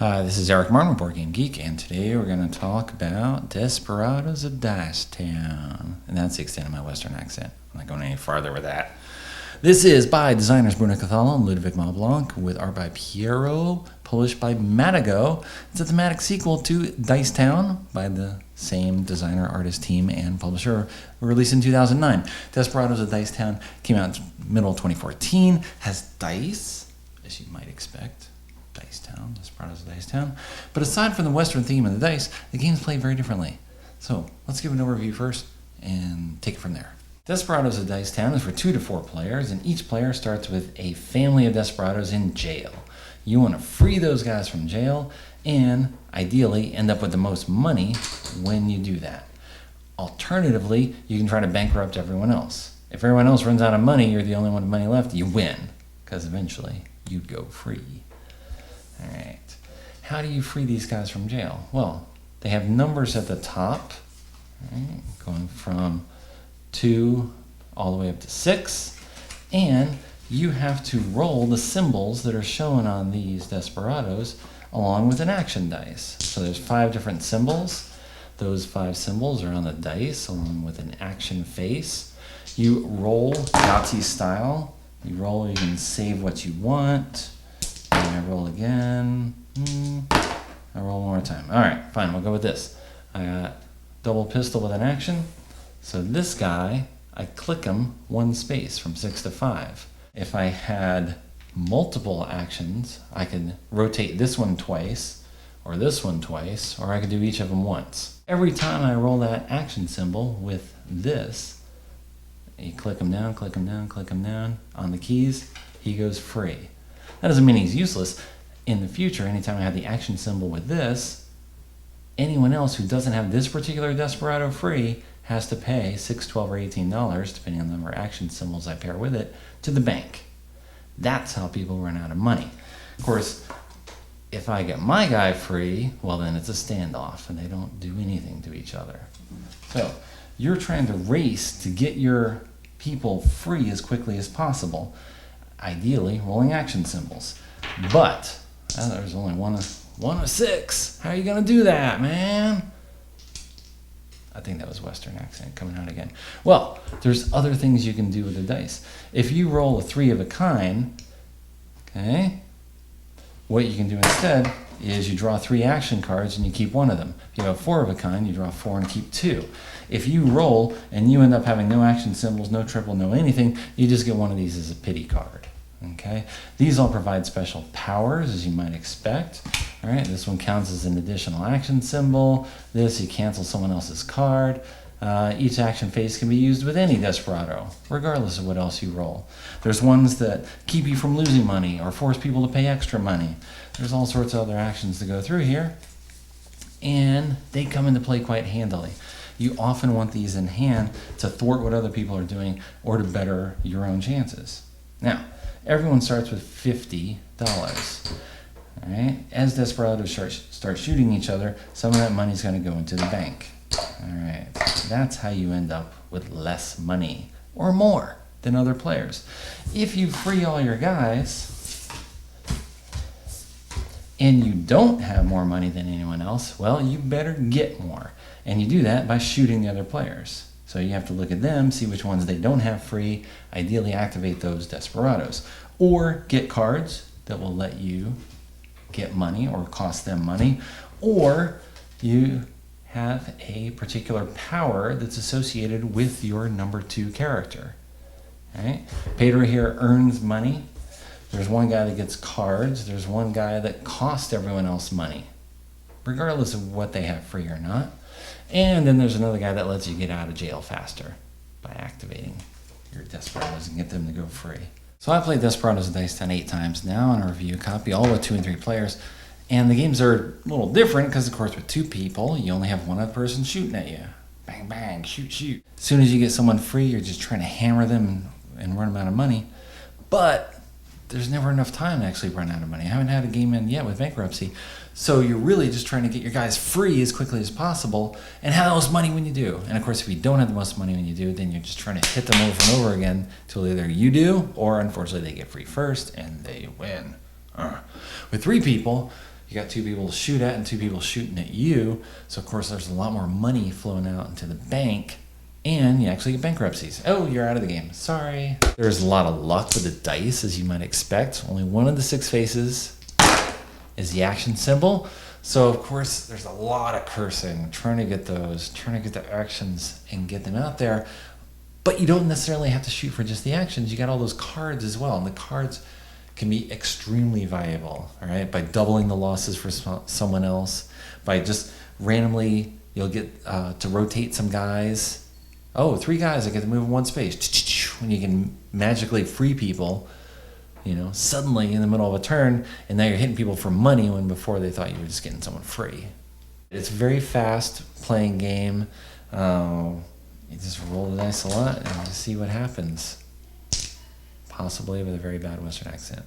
Hi, this is Eric Martin, Board Game Geek, and today we're going to talk about Desperados of Dice Town. And that's the extent of my Western accent. I'm not going any farther with that. This is by designers Bruno Cathala and Ludovic Malblanc, with art by Piero, published by Matago. It's a thematic sequel to Dice Town by the same designer, artist, team, and publisher, released in 2009. Desperados of Dice Town came out in middle of 2014, has dice, as you might expect. Dice Town, Desperados of Dice Town. But aside from the Western theme and the dice, the games play very differently. So let's give an overview first and take it from there. Desperados of Dice Town is for 2 to 4 players, and each player starts with a family of desperados in jail. You want to free those guys from jail and ideally end up with the most money when you do that. Alternatively, you can try to bankrupt everyone else. If everyone else runs out of money, you're the only one with money left, you win, because eventually you'd go free. All right. How do you free these guys from jail? Well, they have numbers at the top, right, going from 2 all the way up to 6, and you have to roll the symbols that are shown on these desperados along with an action dice. So there's 5 different symbols. Those 5 symbols are on the dice along with an action face. You roll Yahtzee style. You roll, you can save what you want. And I roll again. I roll one more time. All right, fine, we'll go with this. I got double pistol with an action. So this guy, I click him 1 space from 6 to 5. If I had multiple actions, I could rotate this one twice, or this one twice, or I could do each of them once. Every time I roll that action symbol with this, you click him down, click him down, click him down on the keys, he goes free. That doesn't mean he's useless. In the future, anytime I have the action symbol with this, anyone else who doesn't have this particular Desperado free has to pay $6, $12, or $18, depending on the number of action symbols I pair with it, to the bank. That's how people run out of money. Of course, if I get my guy free, well then it's a standoff and they don't do anything to each other. So you're trying to race to get your people free as quickly as possible. Ideally, rolling action symbols. But there's only one of 6. How are you going to do that, man? I think that was Western accent coming out again. Well, there's other things you can do with the dice. If you roll a 3 of a kind, okay, what you can do instead is you draw 3 action cards and you keep 1 of them. If you have 4 of a kind, you draw 4 and keep 2. If you roll and you end up having no action symbols, no triple, no anything, you just get one of these as a pity card. Okay, these all provide special powers, as you might expect. All right, this one counts as an additional action symbol. This, you cancel someone else's card. Each action phase can be used with any Desperado, regardless of what else you roll. There's ones that keep you from losing money or force people to pay extra money. There's all sorts of other actions to go through here, and they come into play quite handily. You often want these in hand to thwart what other people are doing or to better your own chances. Now, everyone starts with $50. All right? As desperados start shooting each other, some of that money is going to go into the bank. All right, that's how you end up with less money or more than other players. If you free all your guys and you don't have more money than anyone else, well, you better get more. And you do that by shooting the other players. So you have to look at them, see which ones they don't have free, ideally activate those desperados. Or get cards that will let you get money or cost them money. Or you have a particular power that's associated with your number 2 character. All right? Pedro here earns money. There's one guy that gets cards. There's one guy that costs everyone else money, regardless of what they have free or not. And then there's another guy that lets you get out of jail faster by activating your Desperados and get them to go free. So I played Desperados of Dice Town 8 times now on a review copy, all with 2 and 3 players. And the games are a little different because, of course, with 2 people, you only have one other person shooting at you. Bang, bang, shoot, shoot. As soon as you get someone free, you're just trying to hammer them and run them out of money. But there's never enough time to actually run out of money. I haven't had a game end yet with bankruptcy. So you're really just trying to get your guys free as quickly as possible and have the most money when you do. And of course, if you don't have the most money when you do, then you're just trying to hit them over and over again till either you do or unfortunately they get free first and they win. With 3 people, You got two people to shoot at and two people shooting at you. So of course there's a lot more money flowing out into the bank, and you actually get bankruptcies. Oh, you're out of the game. Sorry. There's a lot of luck with the dice, as you might expect. Only one of the 6 faces is the action symbol. So of course there's a lot of cursing, trying to get the actions and get them out there. But you don't necessarily have to shoot for just the actions. You got all those cards as well, and the cards can be extremely valuable, all right? By doubling the losses for someone else, by just randomly, you'll get to rotate some guys. Oh, 3 guys, I get to move in one space. When you can magically free people, suddenly in the middle of a turn, and now you're hitting people for money when before they thought you were just getting someone free. It's a very fast playing game. You just roll the dice a lot and just see what happens. Possibly with a very bad Western accent.